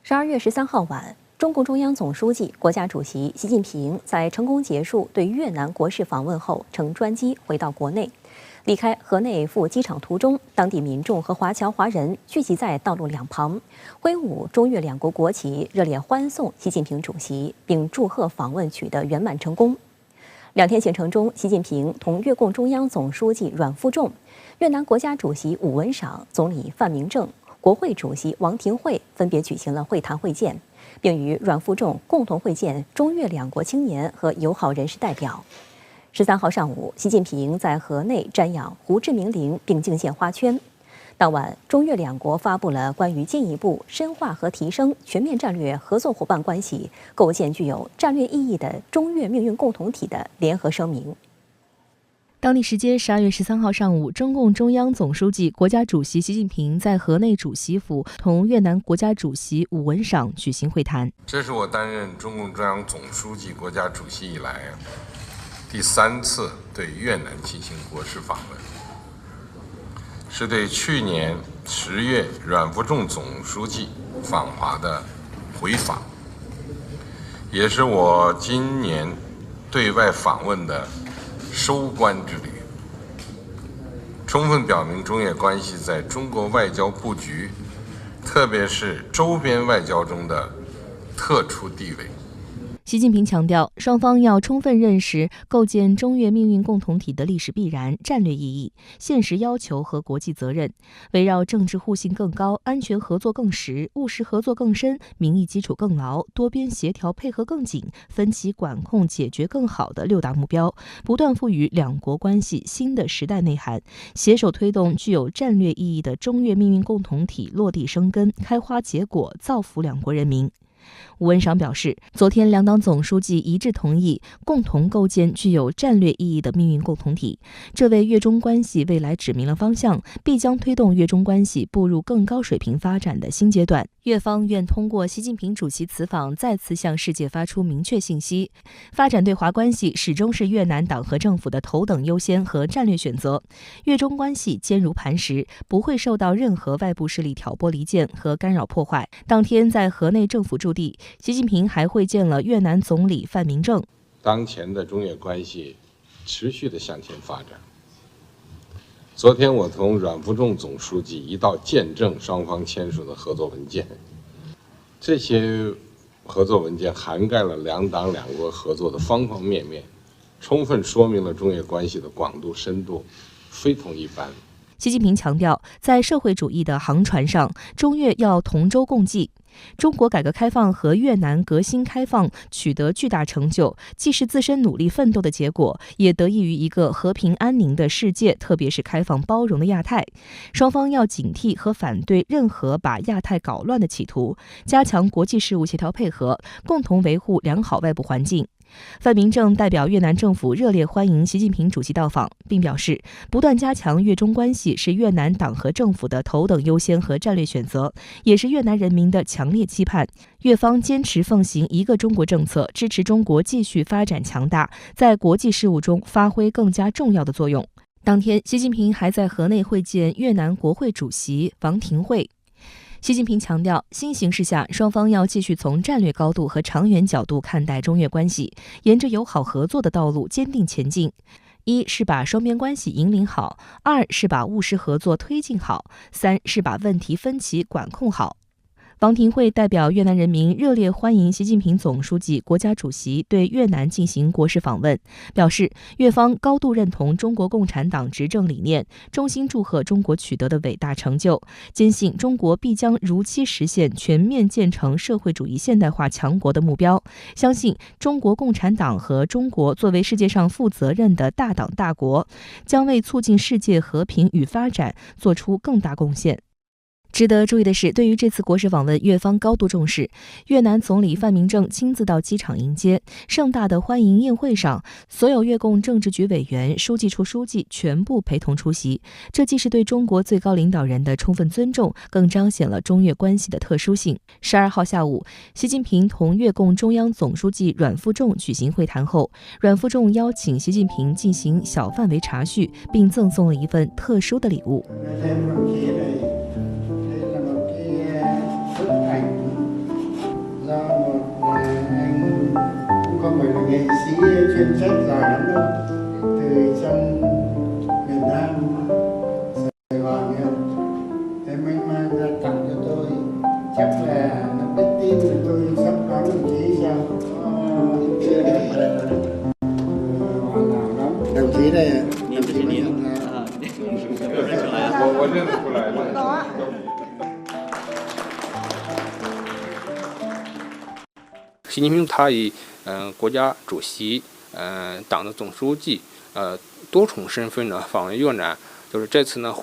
12月13号晚，中共中央总书记、国家主席习近平在成功结束对越南国事访问后，乘专机回到国内。离开河内赴机场途中，当地民众和华侨华人聚集在道路两旁，挥舞中越两国国旗，热烈欢送习近平主席，并祝贺访问取得圆满成功。2天行程中，习近平同越共中央总书记阮富仲、越南国家主席武文赏、总理范明政、国会主席王廷惠分别举行了会谈会见，并与阮富仲共同会见中越两国青年和友好人士代表。13号上午，习近平在河内瞻仰胡志明陵并敬献花圈。当晚，中越两国发布了关于进一步深化和提升全面战略合作伙伴关系，构建具有战略意义的中越命运共同体的联合声明。当地时间12月13号上午，中共中央总书记、国家主席习近平在河内主席府同越南国家主席武文赏举行会谈。这是我担任中共中央总书记、国家主席以来第3次对越南进行国事访问，是对去年10月阮富仲总书记访华的回访，也是我今年对外访问的收官之旅，充分表明中越关系在中国外交布局，特别是周边外交中的特殊地位。习近平强调，双方要充分认识构建中越命运共同体的历史必然、战略意义、现实要求和国际责任，围绕政治互信更高、安全合作更实、务实合作更深、民意基础更牢、多边协调配合更紧、分歧管控解决更好的6大目标，不断赋予两国关系新的时代内涵，携手推动具有战略意义的中越命运共同体落地生根、开花结果，造福两国人民。武文赏表示，昨天两党总书记一致同意，共同构建具有战略意义的命运共同体，这为越中关系未来指明了方向，必将推动越中关系步入更高水平发展的新阶段。越方愿通过习近平主席此访，再次向世界发出明确信息：发展对华关系始终是越南党和政府的头等优先和战略选择。越中关系坚如磐石，不会受到任何外部势力挑拨离间和干扰破坏。当天在河内政府驻地，习近平还会见了越南总理范明政。当前的中越关系持续的向前发展。昨天我同阮富仲总书记一道见证双方签署的合作文件，这些合作文件涵盖了两党两国合作的方方面面，充分说明了中越关系的广度深度，非同一般。习近平强调，在社会主义的航船上，中越要同舟共济。中国改革开放和越南革新开放取得巨大成就，既是自身努力奋斗的结果，也得益于一个和平安宁的世界，特别是开放包容的亚太。双方要警惕和反对任何把亚太搞乱的企图，加强国际事务协调配合，共同维护良好外部环境。范明政代表越南政府热烈欢迎习近平主席到访，并表示，不断加强越中关系是越南党和政府的头等优先和战略选择，也是越南人民的强烈期盼。越方坚持奉行一个中国政策，支持中国继续发展强大，在国际事务中发挥更加重要的作用。当天，习近平还在河内会见越南国会主席王廷惠。习近平强调，新形势下，双方要继续从战略高度和长远角度看待中越关系，沿着友好合作的道路坚定前进。1是把双边关系引领好，2是把务实合作推进好，3是把问题分歧管控好。王廷惠代表越南人民热烈欢迎习近平总书记、国家主席对越南进行国事访问，表示越方高度认同中国共产党执政理念，衷心祝贺中国取得的伟大成就，坚信中国必将如期实现全面建成社会主义现代化强国的目标，相信中国共产党和中国作为世界上负责任的大党大国，将为促进世界和平与发展做出更大贡献。值得注意的是，对于这次国事访问，越方高度重视。越南总理范明政亲自到机场迎接，盛大的欢迎宴会上，所有越共政治局委员、书记处书记全部陪同出席。这既是对中国最高领导人的充分尊重，更彰显了中越关系的特殊性。12号下午，习近平同越共中央总书记阮富仲举行会谈后，阮富仲邀请习近平进行小范围茶叙，并赠送了一份特殊的礼物。chính sách dài lắm đâu, từ trong miền Nam Sài Gòn này, thế mình mang ra tặng cho tôi, chắc là nó biết tin là tôi sắp đón đồng chí sao, chưa được hoàn hảo lắm. Đồng chí đây ạ. 您不是您啊，我认出来了。我认得出来了。习近平他以国家主席、党的总书记多重身份呢访问越南，就是这次呢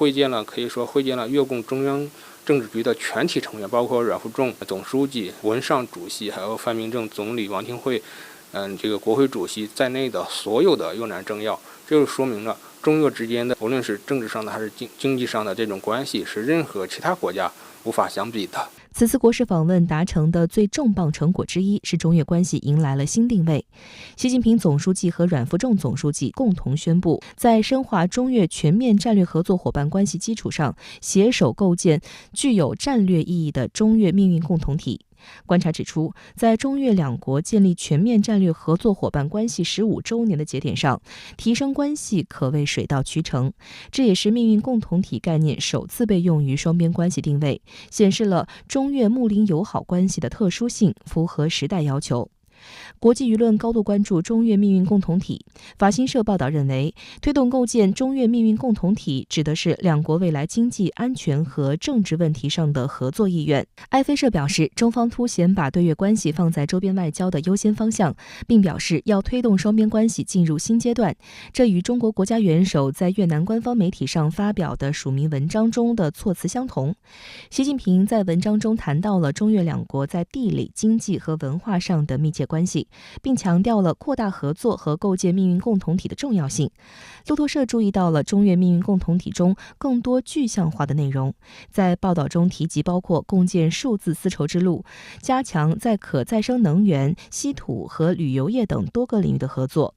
可以说会见了越共中央政治局的全体成员，包括阮富仲总书记、文尚主席，还有范明政总理、王廷惠这个国会主席在内的所有的越南政要，这就说明了中越之间的无论是政治上的还是经济上的这种关系是任何其他国家无法相比的。此次国事访问达成的最重磅成果之一是中越关系迎来了新定位。习近平总书记和阮富仲总书记共同宣布，在深化中越全面战略合作伙伴关系基础上，携手构建具有战略意义的中越命运共同体。观察指出，在中越两国建立全面战略合作伙伴关系15周年的节点上，提升关系可谓水到渠成。这也是命运共同体概念首次被用于双边关系定位，显示了中越睦邻友好关系的特殊性，符合时代要求。国际舆论高度关注中越命运共同体。法新社报道认为，推动构建中越命运共同体指的是两国未来经济、安全和政治问题上的合作意愿。埃菲社表示，中方凸显把对越关系放在周边外交的优先方向，并表示要推动双边关系进入新阶段。这与中国国家元首在越南官方媒体上发表的署名文章中的措辞相同。习近平在文章中谈到了中越两国在地理、经济和文化上的密切关系，并强调了扩大合作和构建命运共同体的重要性。路透社注意到了中越命运共同体中更多具象化的内容，在报道中提及包括共建数字丝绸之路、加强在可再生能源、稀土和旅游业等多个领域的合作。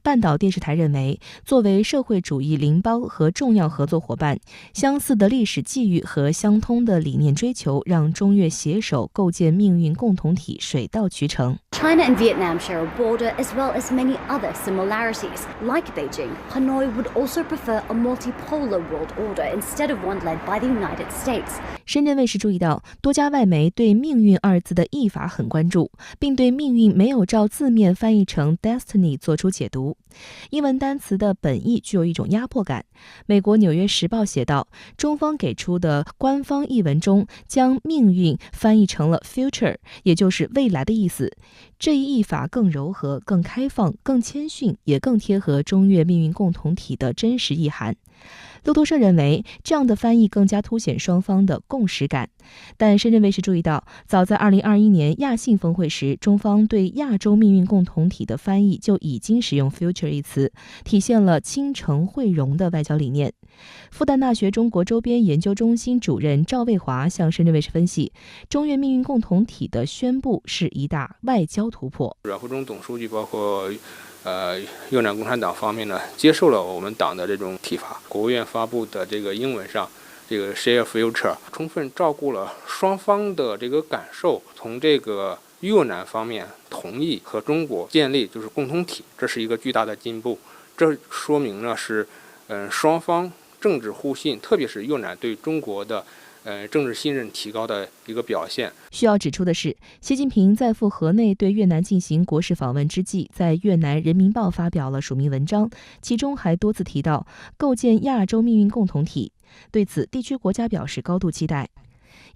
半岛电视台认为，作为社会主义邻邦和重要合作伙伴，相似的历史际遇和相通的理念追求，让中越携手构建命运共同体水到渠成。China and Vietnam share a border as well as many other similarities. Like Beijing, Hanoi would also prefer a multipolar world order instead of one led by the United States. 深圳卫视注意到，多家外媒对命运二字的译法很关注，并对命运没有照字面翻译成 destiny 做出解读。英文单词的本意具有一种压迫感。美国《纽约时报》写道，中方给出的官方译文中将命运翻译成了 future， 也就是未来的意思。这一译法更柔和、更开放、更谦逊，也更贴合中越命运共同体的真实意涵。路透社认为，这样的翻译更加凸显双方的共识感。但深圳卫视注意到，早在2021年亚信峰会时，中方对亚洲命运共同体的翻译就已经使用 future 一词，体现了倾城汇融的外交理念。复旦大学中国周边研究中心主任赵卫华向深圳卫视分析，中越命运共同体的宣布是一大外交突破。阮富仲总书记包括越南共产党方面呢，接受了我们党的这种提法。国务院发布的这个英文上，这个 share future 充分照顾了双方的这个感受。从这个越南方面同意和中国建立就是共同体，这是一个巨大的进步。这说明呢是双方政治互信，特别是越南对中国的政治信任提高的一个表现。需要指出的是，习近平在赴河内对越南进行国事访问之际，在越南人民报发表了署名文章，其中还多次提到构建亚洲命运共同体。对此，地区国家表示高度期待。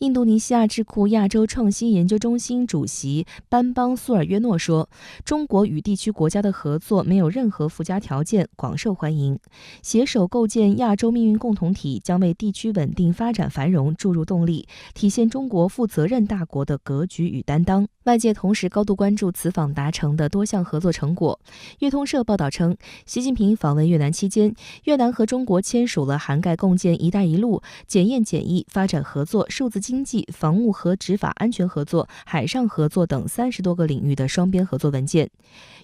印度尼西亚智库亚洲创新研究中心主席班邦苏尔约诺说，中国与地区国家的合作没有任何附加条件，广受欢迎。携手构建亚洲命运共同体将为地区稳定发展繁荣注入动力，体现中国负责任大国的格局与担当。外界同时高度关注此访达成的多项合作成果。越通社报道称，习近平访问越南期间，越南和中国签署了涵盖共建“一带一路”、检验检疫、发展合作、数字经济、防务和执法安全合作、海上合作等30多个领域的双边合作文件。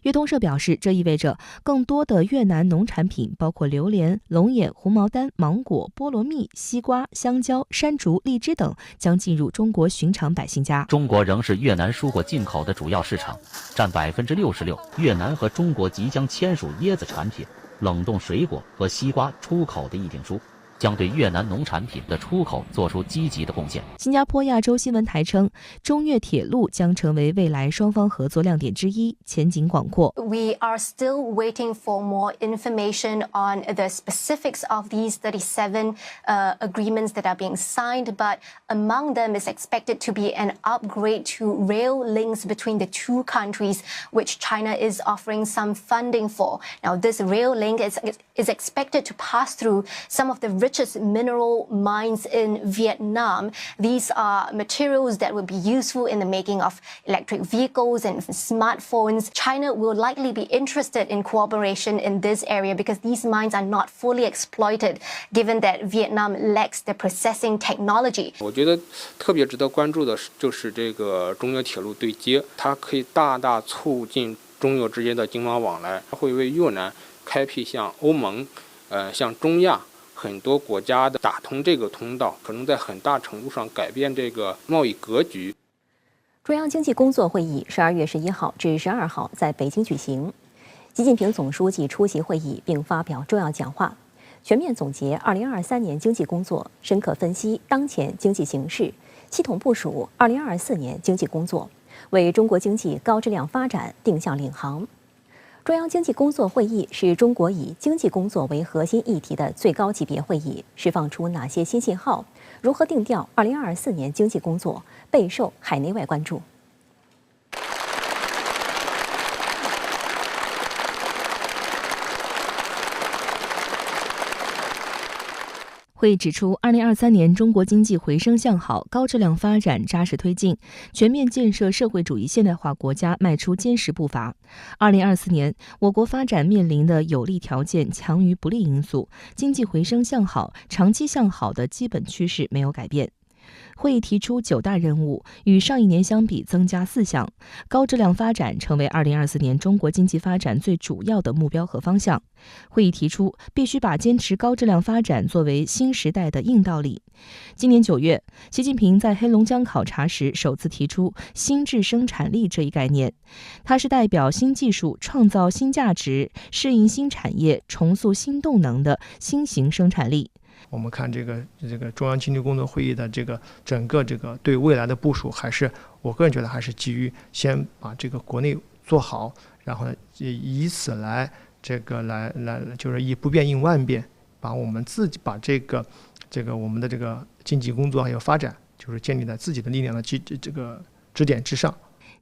粤通社表示，这意味着更多的越南农产品，包括榴莲、龙眼、红毛丹、芒果、菠萝蜜、西瓜、香蕉、山竹、荔枝等，将进入中国寻常百姓家。中国仍是越南蔬果进口的主要市场，占66%。越南和中国即将签署椰子产品、冷冻水果和西瓜出口的议定书，将对越南农产品的出口做出积极的贡献。新加坡亚洲新闻台称，中越铁路将成为未来双方合作亮点之一，前景广阔。We are still waiting for more information on the specifics of these 37 agreements that are being signed, but among them is expected to be an upgrade to rail links between the two countries, which China is offering some funding for. Now, this rail link is expected to pass through some of the richest mineral mines in Vietnam. These are materials that will be useful in the making of electric vehicles and smartphones. China will likely be interested in cooperation in this area because these mines are not fully exploited, given that Vietnam lacks the processing technology. 我觉得特别值得关注的就是这个中越铁路对接，它可以大大促进中越之间的经贸往来，会为越南开辟向欧盟、向中亚很多国家的打通这个通道，可能在很大程度上改变这个贸易格局。中央经济工作会议12月11号至12号在北京举行，习近平总书记出席会议并发表重要讲话，全面总结2023年经济工作，深刻分析当前经济形势，系统部署2024年经济工作，为中国经济高质量发展定向领航。中央经济工作会议是中国以经济工作为核心议题的最高级别会议，释放出哪些新信号？如何定调2024年经济工作，备受海内外关注。会议指出，2023年中国经济回升向好，高质量发展扎实推进，全面建设社会主义现代化国家迈出坚实步伐。2024年，我国发展面临的有利条件强于不利因素，经济回升向好、长期向好的基本趋势没有改变。会议提出9大任务，与上一年相比增加4项，高质量发展成为2024年中国经济发展最主要的目标和方向。会议提出，必须把坚持高质量发展作为新时代的硬道理。今年9月，习近平在黑龙江考察时首次提出新质生产力这一概念，它是代表新技术创造新价值、适应新产业、重塑新动能的新型生产力。我们看这个中央经济工作会议的整个对未来的部署，还是我个人觉得还是基于先把这个国内做好，然后呢以此来就是以不变应万变，把我们自己把这个我们的这个经济工作还有发展，就是建立在自己的力量的支点之上。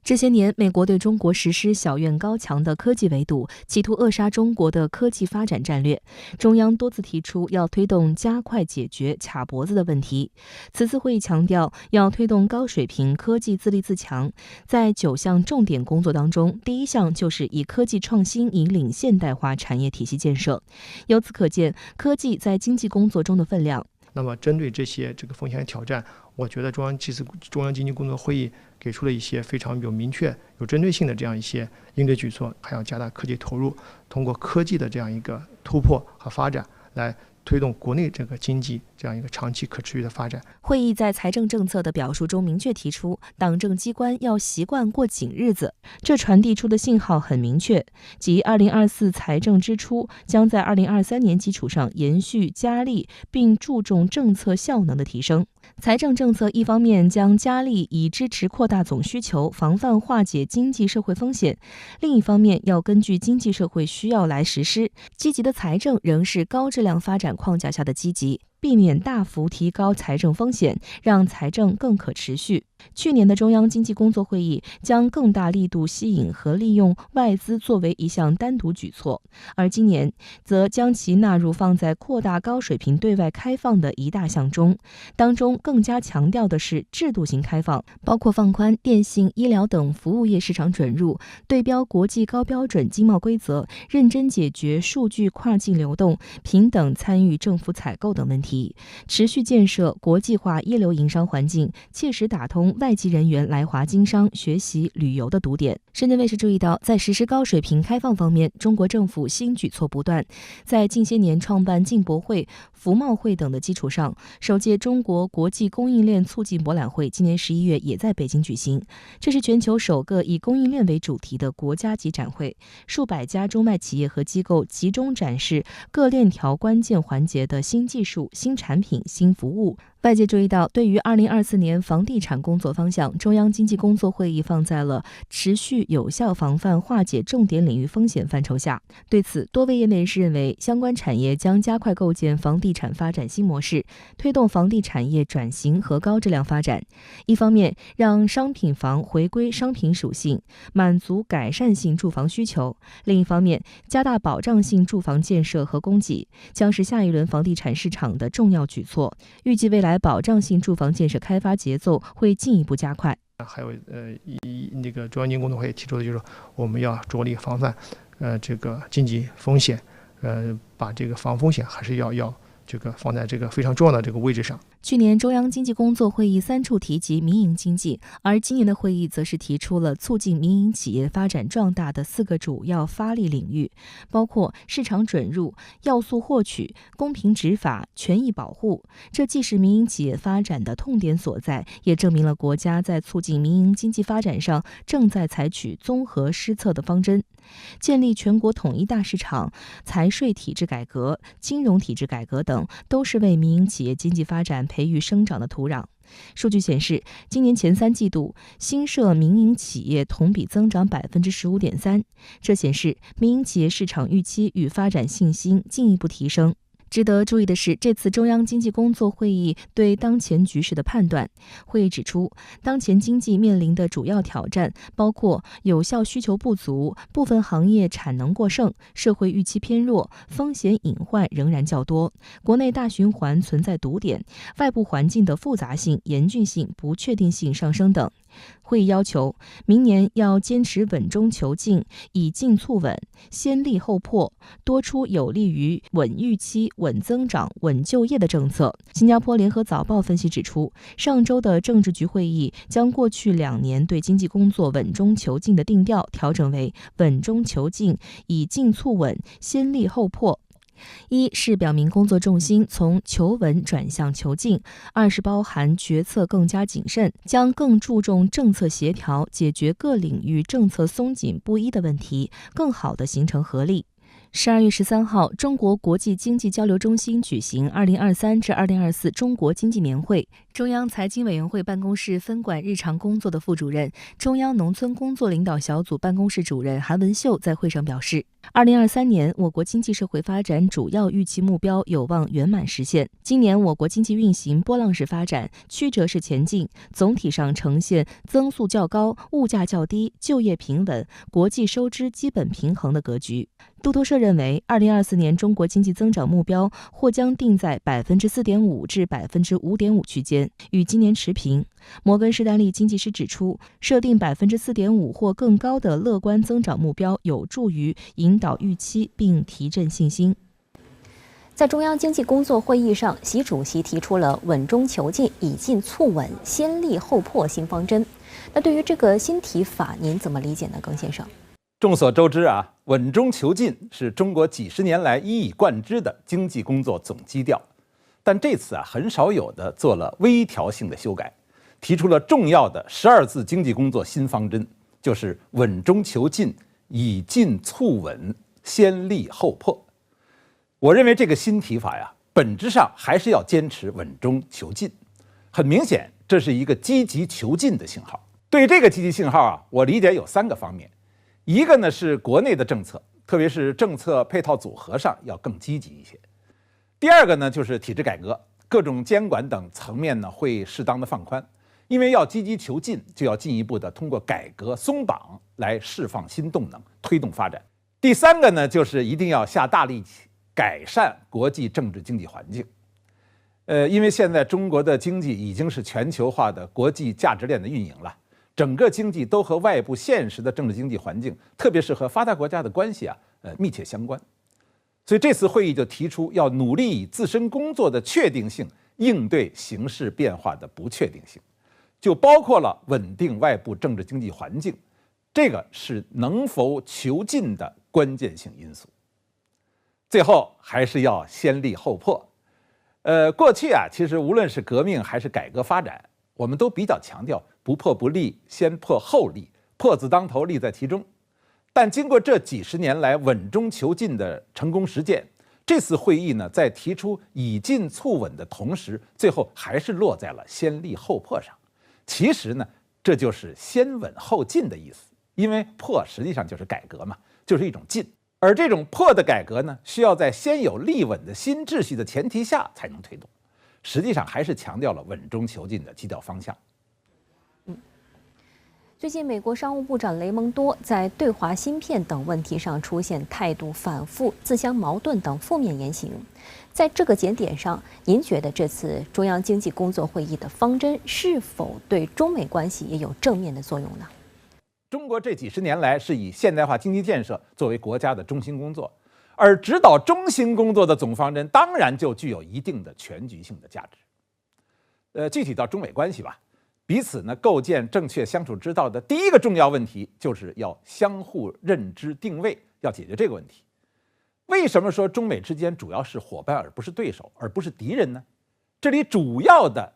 这些年，美国对中国实施小院高墙的科技围堵，企图扼杀中国的科技发展战略。中央多次提出要推动加快解决卡脖子的问题。此次会议强调要推动高水平科技自立自强。在9项重点工作当中，第1项就是以科技创新引领现代化产业体系建设。由此可见，科技在经济工作中的分量。那么针对这些风险挑战，我觉得中央经济工作会议给出了一些非常有明确、有针对性的这样一些应对举措，还要加大科技投入，通过科技的这样一个突破和发展来推动国内这个经济这样一个长期可持续的发展。会议在财政政策的表述中明确提出，党政机关要习惯过紧日子。这传递出的信号很明确，即2024财政支出将在2023年基础上延续加力，并注重政策效能的提升。财政政策一方面将加力以支持扩大总需求，防范化解经济社会风险；另一方面要根据经济社会需要来实施。积极的财政仍是高质量发展框架下的积极，避免大幅提高财政风险，让财政更可持续。去年的中央经济工作会议将更大力度吸引和利用外资作为一项单独举措，而今年则将其纳入放在扩大高水平对外开放的一大项中，当中更加强调的是制度型开放，包括放宽电信、医疗等服务业市场准入，对标国际高标准经贸规则，认真解决数据跨境流动、平等参与政府采购等问题。题，持续建设国际化一流营商环境，切实打通外籍人员来华经商、学习、旅游的堵点。深圳卫视注意到，在实施高水平开放方面，中国政府新举措不断。在近些年创办进博会、服贸会等的基础上，首届中国国际供应链促进博览会今年11月也在北京举行。这是全球首个以供应链为主题的国家级展会，数百家中外企业和机构集中展示各链条关键环节的新技术、新产品、新服务。外界注意到，对于2024年房地产工作方向，中央经济工作会议放在了持续有效防范化解重点领域风险范畴下。对此，多位业内人士认为，相关产业将加快构建房地产发展新模式，推动房地产业转型和高质量发展。一方面，让商品房回归商品属性，满足改善性住房需求；另一方面，加大保障性住房建设和供给，将是下一轮房地产市场的重要举措。预计未来保障性住房建设开发节奏会进一步加快。还有那个中央经济工作会议提出的就是我们要着力防范这个经济风险，把这个防风险还是要这个放在这个非常重要的这个位置上。去年中央经济工作会议3处提及民营经济，而今年的会议则是提出了促进民营企业发展壮大的4个主要发力领域，包括市场准入、要素获取、公平执法、权益保护。这既是民营企业发展的痛点所在，也证明了国家在促进民营经济发展上正在采取综合施策的方针。建立全国统一大市场、财税体制改革、金融体制改革等，都是为民营企业经济发展培育生长的土壤。数据显示，今年前3季度新设民营企业同比增长15.3%，这显示民营企业市场预期与发展信心进一步提升。值得注意的是，这次中央经济工作会议对当前局势的判断。会议指出，当前经济面临的主要挑战包括有效需求不足、部分行业产能过剩、社会预期偏弱、风险隐患仍然较多、国内大循环存在堵点、外部环境的复杂性、严峻性、不确定性上升等。会议要求，明年要坚持稳中求进，以进促稳，先立后破，多出有利于稳预期、稳增长、稳就业的政策。新加坡联合早报分析指出，上周的政治局会议将过去2年对经济工作稳中求进的定调调整为稳中求进，以进促稳，先立后破。一是表明工作重心从求稳转向求进，二是包含决策更加谨慎，将更注重政策协调，解决各领域政策松紧不一的问题，更好地形成合力。12月13号，中国国际经济交流中心举行2023至2024中国经济年会。中央财经委员会办公室分管日常工作的副主任、中央农村工作领导小组办公室主任韩文秀在会上表示，2023年我国经济社会发展主要预期目标有望圆满实现。今年我国经济运行波浪式发展、曲折式前进，总体上呈现增速较高、物价较低、就业平稳、国际收支基本平衡的格局。路透社认为，2024年中国经济增长目标或将定在4.5%至5.5%区间，与今年持平。摩根士丹利经济师指出，设定4.5%或更高的乐观增长目标，有助于引导预期并提振信心。在中央经济工作会议上，习主席提出了稳中求进、以进促稳、先立后破新方针。那对于这个新提法，您怎么理解呢，耿先生？众所周知啊，稳中求进是中国几十年来一以贯之的经济工作总基调，但这次啊很少有的做了微调性的修改，提出了重要的12字经济工作新方针，就是稳中求进、以进促稳、先立后破。我认为这个新提法呀，本质上还是要坚持稳中求进。很明显，这是一个积极求进的信号。对这个积极信号啊，我理解有3个方面。一个呢是国内的政策，特别是政策配套组合上要更积极一些。第二个呢就是体制改革，各种监管等层面呢会适当的放宽，因为要积极求进，就要进一步的通过改革松绑来释放新动能，推动发展。第3个呢就是一定要下大力气改善国际政治经济环境。因为现在中国的经济已经是全球化的国际价值链的运营了。整个经济都和外部现实的政治经济环境，特别是和发达国家的关系啊，密切相关。所以这次会议就提出要努力以自身工作的确定性应对形势变化的不确定性，就包括了稳定外部政治经济环境，这个是能否求进的关键性因素。最后还是要先立后破。过去啊，其实无论是革命还是改革发展，我们都比较强调不破不立，先破后立，破字当头，立在其中。但经过这几十年来稳中求进的成功实践，这次会议呢，在提出以进促稳的同时，最后还是落在了先立后破上。其实呢，这就是先稳后进的意思，因为破实际上就是改革嘛，就是一种进。而这种破的改革呢，需要在先有立稳的新秩序的前提下才能推动，实际上还是强调了稳中求进的基调方向。最近，美国商务部长雷蒙多在对华芯片等问题上出现态度反复、自相矛盾等负面言行。在这个节点上，您觉得这次中央经济工作会议的方针是否对中美关系也有正面的作用呢？中国这几十年来是以现代化经济建设作为国家的中心工作，而指导中心工作的总方针当然就具有一定的全局性的价值。具体到中美关系吧，彼此呢构建正确相处之道的第一个重要问题，就是要相互认知定位，要解决这个问题。为什么说中美之间主要是伙伴而不是对手，而不是敌人呢？这里主要的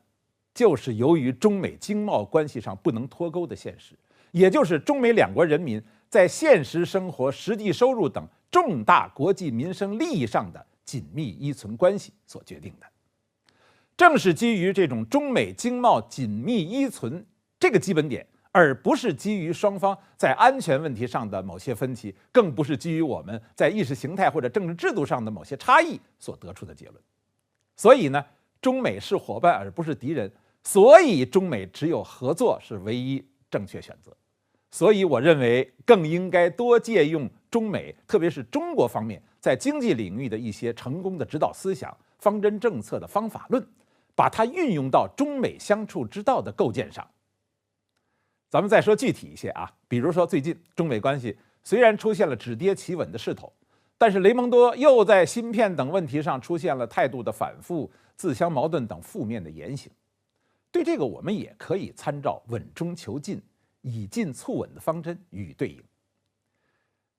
就是由于中美经贸关系上不能脱钩的现实，也就是中美两国人民在现实生活、实际收入等重大国际民生利益上的紧密依存关系所决定的。正是基于这种中美经贸紧密依存这个基本点，而不是基于双方在安全问题上的某些分歧，更不是基于我们在意识形态或者政治制度上的某些差异所得出的结论。所以呢，中美是伙伴而不是敌人，所以中美只有合作是唯一正确选择。所以我认为更应该多借用中美，特别是中国方面在经济领域的一些成功的指导思想、方针政策的方法论，把它运用到中美相处之道的构建上。咱们再说具体一些啊，比如说最近中美关系虽然出现了止跌企稳的势头，但是雷蒙多又在芯片等问题上出现了态度的反复、自相矛盾等负面的言行。对这个我们也可以参照稳中求进、以进促稳的方针予以对应。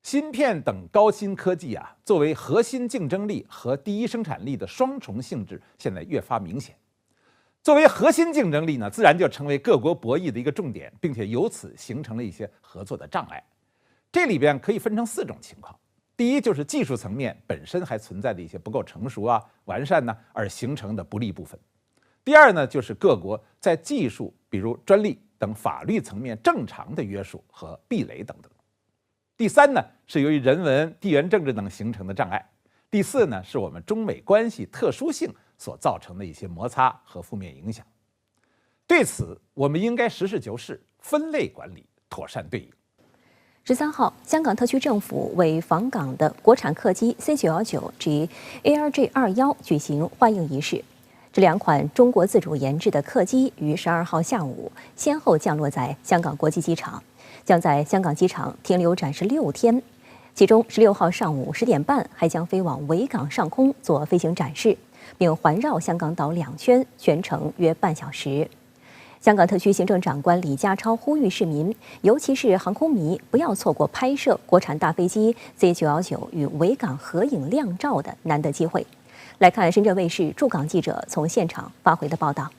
芯片等高新科技啊，作为核心竞争力和第一生产力的双重性质，现在越发明显。作为核心竞争力呢，自然就成为各国博弈的一个重点，并且由此形成了一些合作的障碍。这里边可以分成4种情况：第一，就是技术层面本身还存在的一些不够成熟啊、完善呢，而形成的不利部分；第二呢，就是各国在技术，比如专利等法律层面正常的约束和壁垒等等；第三呢，是由于人文、地缘政治等形成的障碍；第四呢，是我们中美关系特殊性所造成的一些摩擦和负面影响。对此，我们应该实事求是、分类管理，妥善对应。13号，香港特区政府为访港的国产客机 C919 及 ARJ21 举行欢迎仪式。这2款中国自主研制的客机于12号下午先后降落在香港国际机场，将在香港机场停留展示6天。其中16号上午10点半还将飞往维港上空做飞行展示，并环绕香港岛2圈，全程约半小时。香港特区行政长官李家超呼吁市民，尤其是航空迷，不要错过拍摄国产大飞机 C919 与维港合影亮照的难得机会。来看深圳卫视驻港记者从现场发回的报道。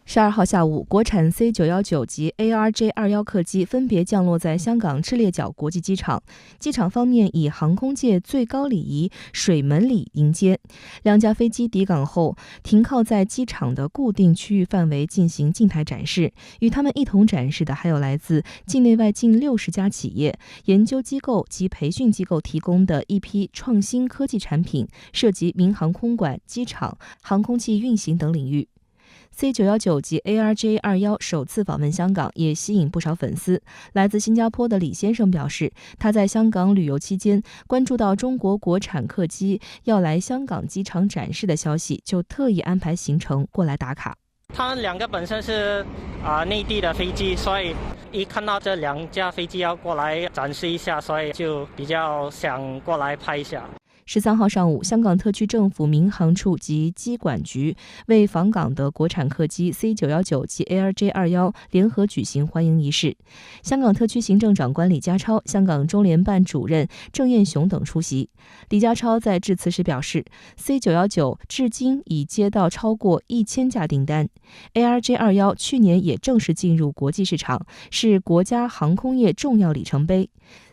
12号下午，国产 C919 及 ARJ21 客机分别降落在香港赤鬣角国际机场。机场方面以航空界最高礼仪水门礼迎接。2架飞机抵港后，停靠在机场的固定区域范围进行静态展示。与他们一同展示的还有来自境内外近60家企业、研究机构及培训机构提供的一批创新科技产品，涉及民航空管、机场、航空器运行等领域。C919 及 ARJ21 首次访问香港，也吸引不少粉丝。来自新加坡的李先生表示，他在香港旅游期间关注到中国国产客机要来香港机场展示的消息，就特意安排行程过来打卡。他们2个本身是内地的飞机，所以一看到这2架飞机要过来展示一下，所以就比较想过来拍一下。13号上午，香港特区政府民航处及机管局为访港的国产客机 C919 及 ARJ21 联合举行欢迎仪式。香港特区行政长官李家超、香港中联办主任郑燕雄等出席。李家超在致辞时表示 ，C919 至今已接到超过1000架订单 ，ARJ21 去年也正式进入国际市场，是国家航空业重要里程碑。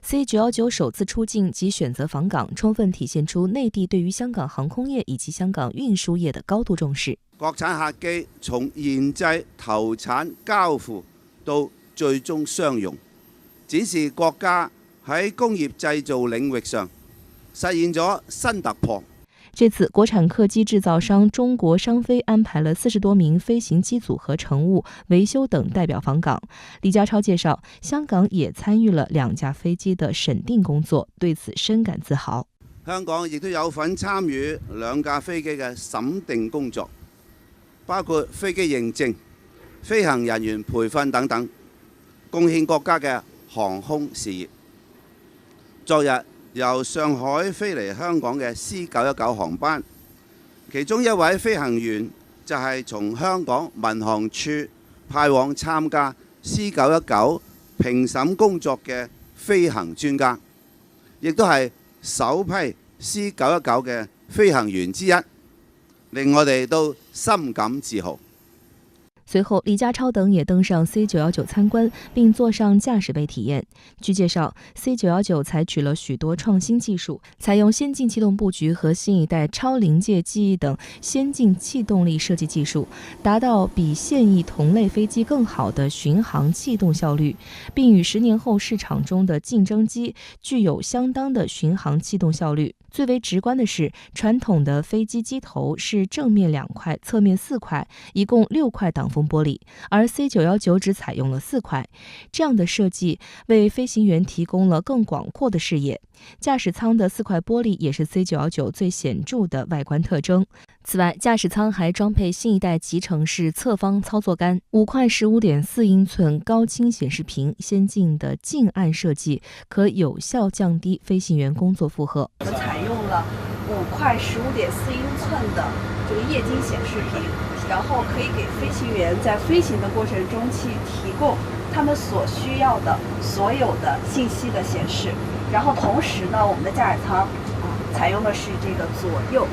C919 首次出境及选择访港，充分體現出內地對於香港航空業以及香港運輸業的高度重視。國產客機從研製、投產、交付到最終商用，展示國家喺工業製造領域上實現咗新突破。這次國產客機製造商中國商飛安排了40多名飛行機組和乘務、維修等代表訪港。李家超介紹，香港也參與了2架飛機的審定工作，對此深感自豪。香港亦都有份參與2架飛機嘅審定工作，包括飛機認證、飛行人員培訓等等，貢獻國家嘅航空事業。昨日由上海飛嚟香港嘅 C919 航班，其中一位飛行員就係從香港民航處派往參加 C919 評審工作嘅飛行專家，亦都係首批 C919 嘅飛行員之一，令我哋都深感自豪。隨後，李家超等也登上 C919 參觀，並坐上駕駛位體驗。據介紹 ，C919 採取了許多創新技術，採用先進氣動佈局和新一代超臨界記憶等先進氣動力設計技術，達到比現役同類飛機更好的巡航氣動效率，並與10年後市場中的競爭機具有相當的巡航氣動效率。最為直觀的是，傳統的飛機機頭是正面2塊、側面4塊，一共6塊擋風玻璃，而 C919 只採用了4塊。這樣的設計為飛行員提供了更廣闊的視野。駕駛艙的4塊玻璃也是 C919 最顯著的外觀特徵。此外，駕駛艙還裝配新一代集成式側方操作桿、5塊15.4英寸高清顯示屏，先進的近岸設計可有效降低飛行員工作負荷。我們採用了5塊15.4英寸的這個液晶顯示屏，然後可以給飛行員在飛行的過程中去提供他們所需要的所有的信息的顯示。然後同時呢，我們的駕駛艙採用的是這個左右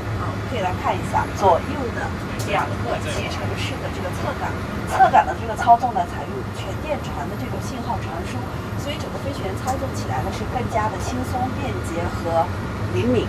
可以來看一下左右的2個集成式的這個側桿的這個操縱呢，採用全電傳的這種信號傳輸，所以整個飛行員操作起來呢是更加的輕鬆、便捷和靈敏。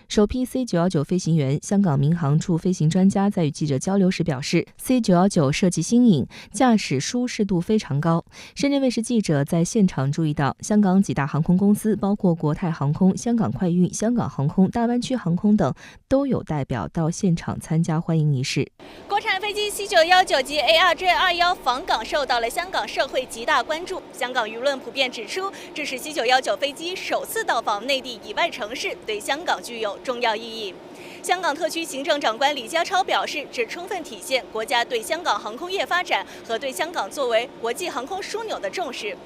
首批 C919 飛行員，香港民航處飛行專家在與記者交流時表示 ，C919 設計新穎，駕駛舒適度非常高。深圳衛視記者在現場注意到，香港幾大航空公司，包括國泰航空、香港快運、香港航空、大灣區航空等，都有代表到現場參加歡迎儀式。國產飛機 C919 及 ARJ21 訪港受到了香港社會極大關注。香港輿論普遍指出，這是 C919 飛機首次到訪內地以外城市，對香港具有重要意義。香港特區行政長官李家超表示，這充分體現國家對香港航空業發展和對香港作為國際航空樞紐的重視。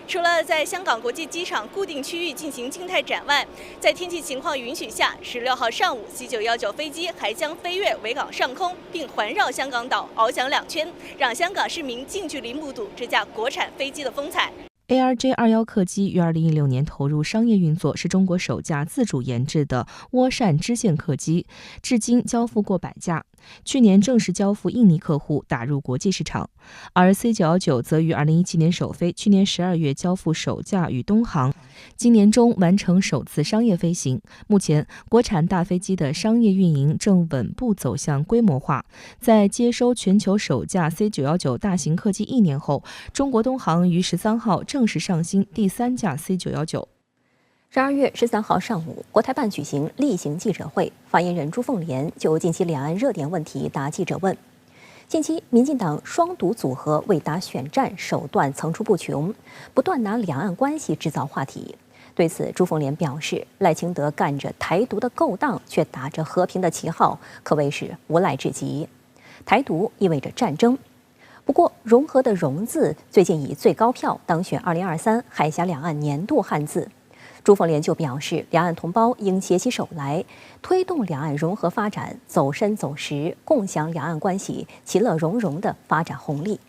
除了在香港國際機場固定區域進行靜態展外，在天氣情況允許下，16號上午 C919 飛機還將飛越維港上空，並環繞香港島翱翔2圈，讓香港市民近距離目睹這架國產飛機的風采。ARJ21 客機於2016年投入商業運作，是中國首架自主研製的渦扇支線客機，至今交付過100架。去年正式交付印尼客戶，打入國際市場。而 C919 則於2017年首飛，去年12月交付首架與東航，今年中完成首次商業飛行。目前，國產大飛機的商業運營正穩步走向規模化。在接收全球首架 C919 大型客機1年後，中國東航於13號正式上新第3架 C919。12月13號上午，國台辦舉行例行記者會，發言人朱鳳蓮就近期兩岸熱點問題答記者問。近期，民進黨雙獨組合為打選戰，手段層出不窮，不斷拿兩岸關係製造話題。對此，朱鳳蓮表示，賴清德幹着台獨的勾當，卻打着和平的旗號，可謂是無賴至極。台獨意味着戰爭。不過，融合的融字最近以最高票當選2023海峽兩岸年度漢字。朱凤莲就表示，两岸同胞应携起手来，推动两岸融合发展走深走实，共享两岸关系其乐融融的发展红利。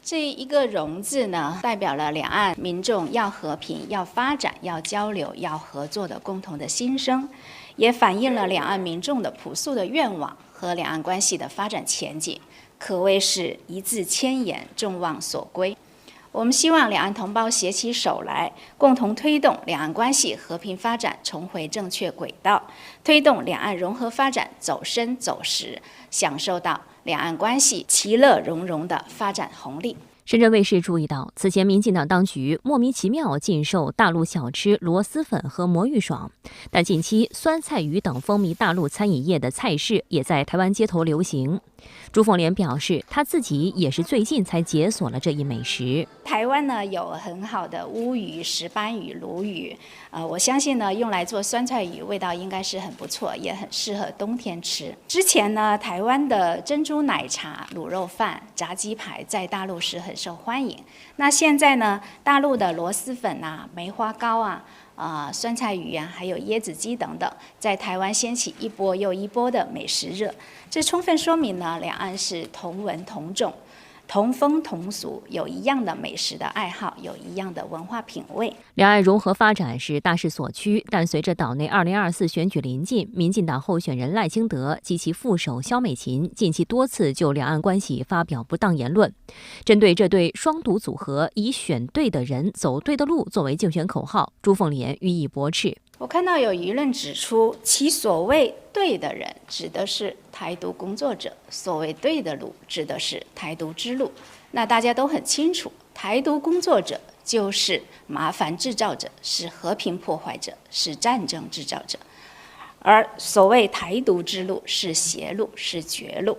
这一个“融”字呢，代表了两岸民众要和平、要发展、要交流、要合作的共同的心声，也反映了两岸民众的朴素的愿望和两岸关系的发展前景，可谓是一字千言，众望所归。我们希望两岸同胞携起手来，共同推动两岸关系和平发展重回正确轨道，推动两岸融合发展走深走实，享受到两岸关系其乐融融的发展红利。深圳卫视注意到，此前民进党当局莫名其妙禁售大陆小吃螺蛳粉和魔芋爽，但近期酸菜鱼等风靡大陆餐饮业的菜式也在台湾街头流行。朱凤莲表示，她自己也是最近才解锁了这一美食。台湾呢有很好的乌鱼、石斑鱼、鲈鱼，我相信呢用来做酸菜鱼味道应该是很不错，也很适合冬天吃。之前呢，台湾的珍珠奶茶、卤肉饭、炸鸡排在大陆是很受欢迎。那现在呢，大陆的螺蛳粉啊、梅花糕啊、酸菜鱼啊，还有椰子鸡等等，在台湾掀起一波又一波的美食热。这充分说明呢，两岸是同文同种、同风同俗，有一样的美食的爱好，有一样的文化品味。两岸融合发展是大势所趋，但随着岛内2024选举临近，民进党候选人赖清德及其副手萧美琴近期多次就两岸关系发表不当言论。针对这对双独组合以选对的人走对的路作为竞选口号，朱凤莲予以驳斥。我看到有舆论指出，其所谓对的人指的是台独工作者，所谓对的路指的是台独之路。那大家都很清楚，台独工作者就是麻烦制造者，是和平破坏者，是战争制造者，而所谓台独之路是邪路，是绝路。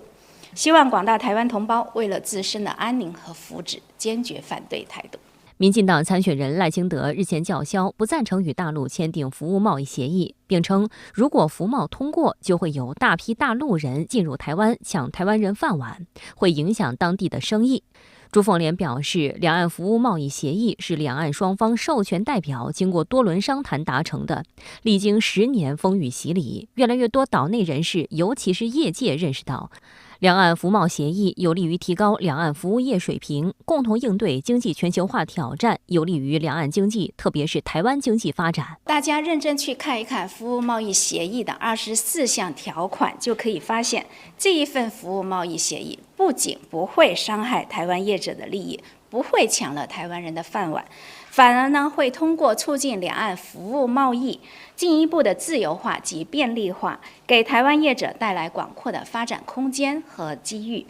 希望广大台湾同胞为了自身的安宁和福祉，坚决反对台独。民进党参选人赖清德日前叫嚣不赞成与大陆签订服务贸易协议，并称如果服贸通过，就会有大批大陆人进入台湾抢台湾人饭碗，会影响当地的生意。朱凤莲表示，两岸服务贸易协议是两岸双方授权代表经过多轮商谈达成的，历经10年风雨洗礼，越来越多岛内人士，尤其是业界认识到，两岸服贸协议有利于提高两岸服务业水平，共同应对经济全球化挑战，有利于两岸经济，特别是台湾经济发展。大家认真去看一看服务贸易协议的24项条款，就可以发现，这一份服务贸易协议不仅不会伤害台湾业者的利益，不会抢了台湾人的饭碗，反而呢会通过促进两岸服务贸易进一步的自由化及便利化，给台湾业者带来广阔的发展空间和机遇。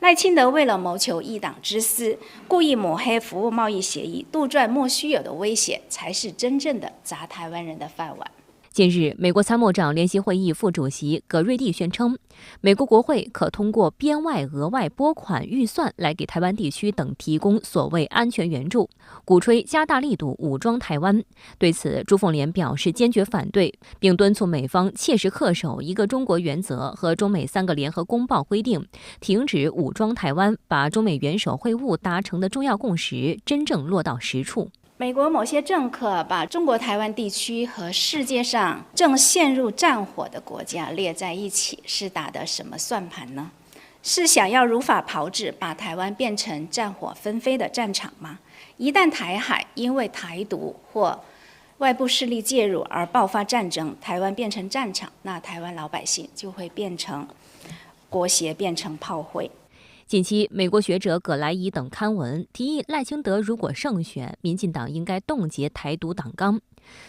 赖清德为了谋求一党之私，故意抹黑服务贸易协议，杜撰莫须有的威胁，才是真正的砸台湾人的饭碗。近日，美国参谋长联席会议副主席葛瑞蒂宣称，美国国会可通过编外额外拨款预算来给台湾地区等提供所谓安全援助，鼓吹加大力度武装台湾。对此，朱凤莲表示坚决反对，并敦促美方切实恪守一个中国原则和中美3个联合公报规定，停止武装台湾，把中美元首会晤达成的重要共识真正落到实处。美国某些政客把中国台湾地区和世界上正陷入战火的国家列在一起，是打的什么算盘呢？是想要如法炮制，把台湾变成战火纷飞的战场吗？一旦台海因为台独或外部势力介入而爆发战争，台湾变成战场，那台湾老百姓就会变成国协，变成炮灰。近期，美国学者葛莱伊等刊文提议，赖清德如果胜选，民进党应该冻结台独党纲。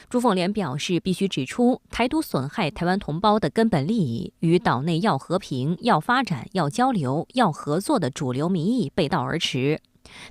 朱凤莲表示，必须指出，台独损害台湾同胞的根本利益，与岛内要和平、要发展、要交流、要合作的主流民意背道而驰。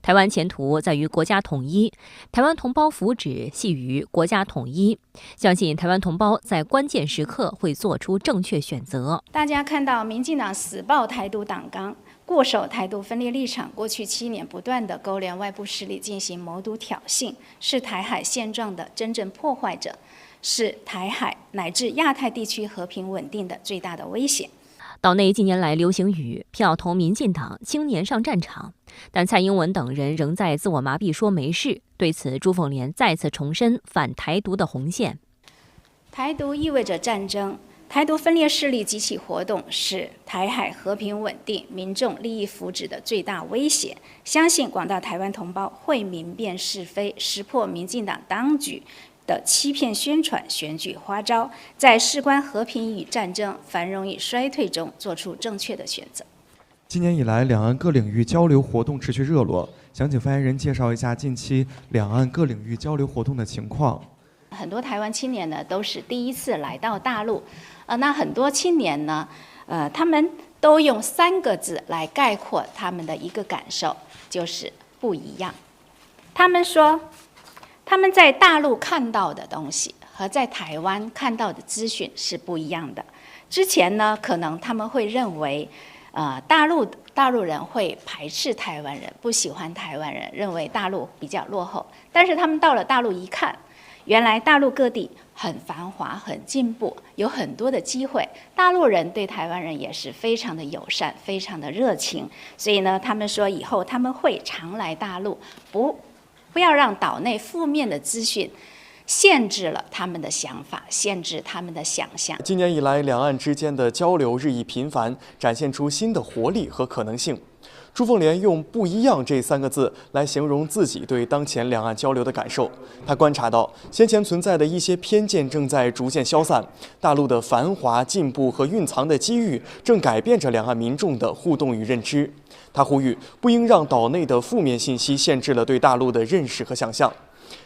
台湾前途在于国家统一，台湾同胞福祉系于国家统一。相信台湾同胞在关键时刻会做出正确选择。大家看到民进党死抱台独党纲，固守台独分裂立场，过去7年不断的勾连外部势力进行谋独挑衅，是台海现状的真正破坏者，是台海乃至亚太地区和平稳定的最大的威胁。岛内近年来流行语票投民进党，青年上战场，但蔡英文等人仍在自我麻痹说没事。对此，朱凤莲再次重申反台独的红线。台独意味着战争，台独分裂势力及其活动是台海和平稳定、民众利益福祉的最大威胁。相信广大台湾同胞会明辨是非，识破民进党当局的欺骗宣传、选举花招，在事关和平与战争、繁荣与衰退中做出正确的选择。今年以来，两岸各领域交流活动持续热络，想请发言人介绍一下近期两岸各领域交流活动的情况。很多台湾青年呢都是第一次来到大陆，那很多青年呢，他们都用3个字来概括他们的一个感受，就是不一样。他们说，他们在大陆看到的东西和在台湾看到的资讯是不一样的。之前呢，可能他们会认为，大陆人会排斥台湾人，不喜欢台湾人，认为大陆比较落后。但是他们到了大陆一看，原来大陆各地很繁华、很进步，有很多的机会。大陆人对台湾人也是非常的友善、非常的热情。所以呢，他们说以后他们会常来大陆，不要让岛内负面的资讯限制了他们的想法，限制他们的想象。今年以来，两岸之间的交流日益频繁，展现出新的活力和可能性。朱凤莲用“不一样”这3个字来形容自己对当前两岸交流的感受。他观察到，先前存在的一些偏见正在逐渐消散，大陆的繁华、进步和蕴藏的机遇正改变着两岸民众的互动与认知。他呼吁，不应让岛内的负面信息限制了对大陆的认识和想象。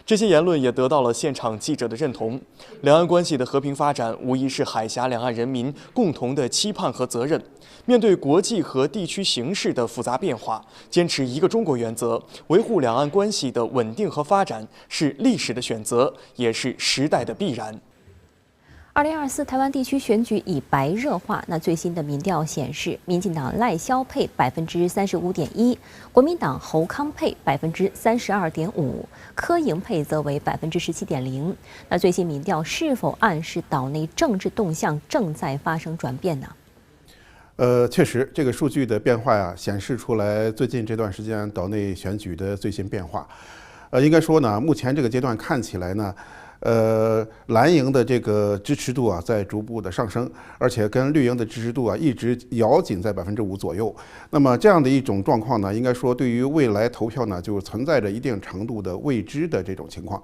这些言论也得到了现场记者的认同。两岸关系的和平发展，无疑是海峡两岸人民共同的期盼和责任。面对国际和地区形势的复杂变化，坚持一个中国原则，维护两岸关系的稳定和发展，是历史的选择，也是时代的必然。2024台湾地区选举已白热化。那最新的民调显示，民进党赖萧配35.1%，国民党侯康配32.5%，柯盈配则为17.0%。那最新民调是否暗示岛内政治动向正在发生转变呢？确实，这个数据的变化呀，显示出来最近这段时间岛内选举的最新变化。应该说呢，目前这个阶段看起来呢，蓝营的这个支持度啊在逐步的上升，而且跟绿营的支持度啊一直咬紧在5%左右。那么这样的一种状况呢，应该说对于未来投票呢，就存在着一定程度的未知的这种情况。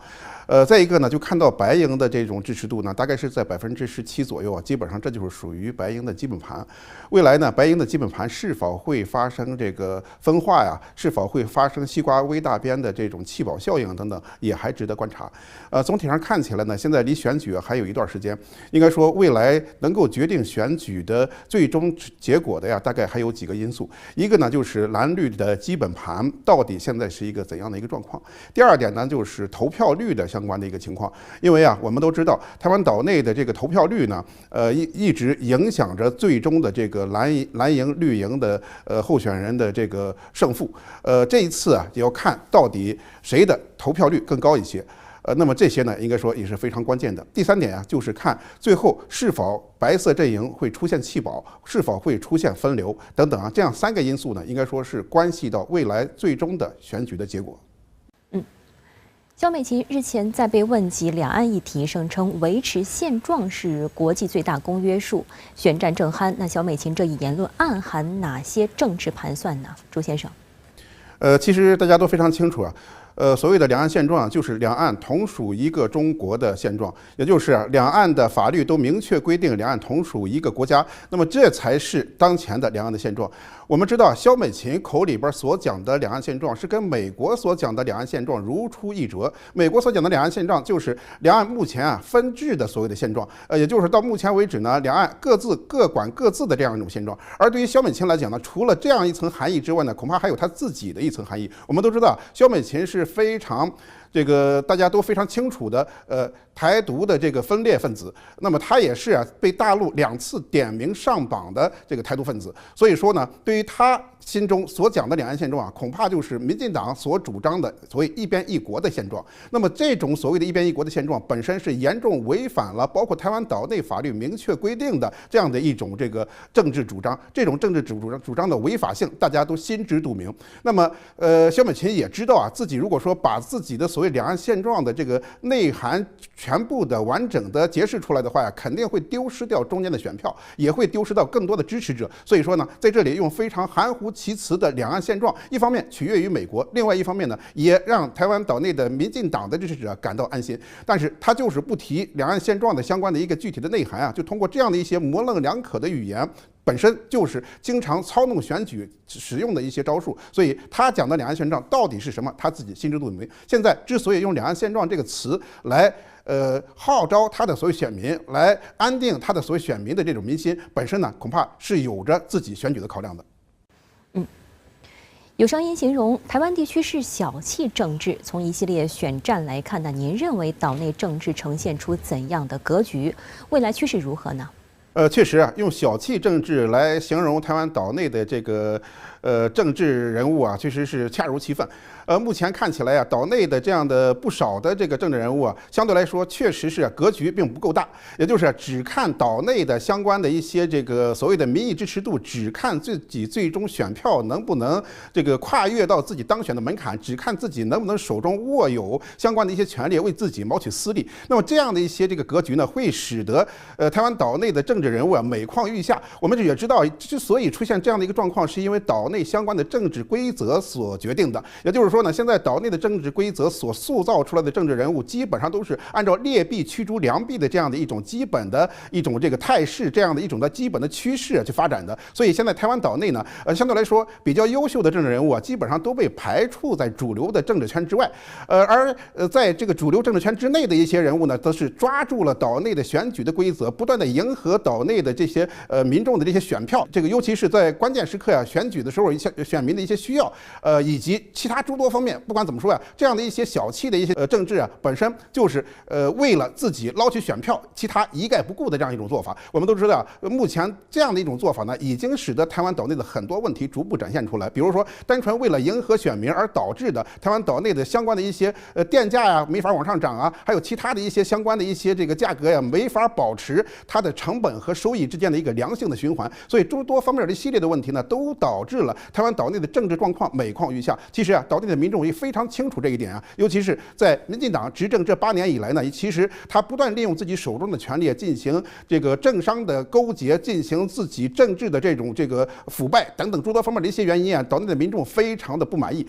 再一个呢，就看到白营的这种支持度呢，大概是在17%左右啊，基本上这就是属于白营的基本盘。未来呢，白营的基本盘是否会发生这个分化呀？是否会发生西瓜微大边的这种弃保效应等等，也还值得观察。总体上看起来呢，现在离选举还有一段时间，应该说未来能够决定选举的最终结果的呀，大概还有几个因素。一个呢，就是蓝绿的基本盘到底现在是一个怎样的一个状况。第二点呢，就是投票率的相关的一个情况。因为啊，我们都知道台湾岛内的这个投票率呢，一直影响着最终的这个蓝营绿营的候选人的这个胜负。这一次啊，也要看到底谁的投票率更高一些。那么这些呢，应该说也是非常关键的。第三点啊，就是看最后是否白色阵营会出现弃保，是否会出现分流等等啊，这样3个因素呢，应该说是关系到未来最终的选举的结果。萧美琴日前在被问及两岸议题，声称维持现状是国际最大公约数，选战正酣。那萧美琴这一言论暗含哪些政治盘算呢？朱先生，其实大家都非常清楚啊。所谓的两岸现状，就是两岸同属一个中国的现状，也就是两岸的法律都明确规定两岸同属一个国家，那么这才是当前的两岸的现状。我们知道，萧美琴口里边所讲的两岸现状，是跟美国所讲的两岸现状如出一辙。美国所讲的两岸现状，就是两岸目前啊分治的所谓的现状，也就是到目前为止呢，两岸各管各自的这样一种现状。而对于萧美琴来讲呢，除了这样一层含义之外呢，恐怕还有她自己的一层含义。我们都知道，萧美琴是非常这个大家都非常清楚的台独的这个分裂分子，那么他也是啊被大陆2次点名上榜的这个台独分子，所以说呢，对于他心中所讲的两岸现状啊，恐怕就是民进党所主张的所谓一边一国的现状。那么这种所谓的一边一国的现状本身是严重违反了包括台湾岛内法律明确规定的这样的一种这个政治主张，这种政治主张的违法性大家都心知肚明。那么萧美琴也知道啊，自己如果说把自己的所谓两岸现状的这个内涵全部的完整的揭示出来的话呀，肯定会丢失掉中间的选票，也会丢失到更多的支持者。所以说呢，在这里用非常含糊其辞的两岸现状，一方面取悦于美国，另外一方面呢，也让台湾岛内的民进党的支持者感到安心。但是他就是不提两岸现状的相关的一个具体的内涵啊，就通过这样的一些模棱两可的语言，本身就是经常操弄选举使用的一些招数。所以他讲的两岸现状到底是什么，他自己心知肚明。现在之所以用两岸现状这个词来号召他的所有选民，来安定他的所有选民的这种民心，本身呢恐怕是有着自己选举的考量的。有商业形容台湾地区是小气政治。从一系列选战来看呢，您认为岛内政治呈现出怎样的格局？未来趋势如何呢？确实啊，用小气政治来形容台湾岛内的这个政治人物啊，确实是恰如其分。目前看起来啊，岛内的这样的不少的这个政治人物啊，相对来说确实是格局并不够大，也就是只看岛内的相关的一些这个所谓的民意支持度，只看自己最终选票能不能这个跨越到自己当选的门槛，只看自己能不能手中握有相关的一些权利，为自己谋取私利。那么这样的一些这个格局呢，会使得台湾岛内的政治人物啊每况愈下。我们也知道，之所以出现这样的一个状况，是因为岛内相关的政治规则所决定的。也就是说呢，现在岛内的政治规则所塑造出来的政治人物，基本上都是按照劣币驱逐良币的这样的一种基本的一种这个态势，这样的一种的基本的趋势去发展的。所以现在台湾岛内呢，相对来说比较优秀的政治人物啊，基本上都被排除在主流的政治圈之外。而在这个主流政治圈之内的一些人物呢，都是抓住了岛内的选举的规则，不断的迎合岛内的这些民众的这些选票。这个尤其是在关键时刻呀，选举的时候一些选民的一些需要，以及其他诸多方面，不管怎么说呀，这样的一些小气的一些政治啊，本身就是为了自己捞取选票，其他一概不顾的这样一种做法。我们都知道，目前这样的一种做法呢，已经使得台湾岛内的很多问题逐步展现出来。比如说，单纯为了迎合选民而导致的台湾岛内的相关的一些电价呀没法往上涨啊，还有其他的一些相关的一些这个价格呀没法保持它的成本和收益之间的一个良性的循环。所以诸多方面的一系列的问题呢，都导致了台湾岛内的政治状况每况愈下。其实啊，岛内的民众也非常清楚这一点啊，尤其是在民进党执政这8年以来呢，其实他不断利用自己手中的权力进行这个政商的勾结，进行自己政治的这个腐败等等诸多方面的一些原因啊，岛内的民众非常的不满意。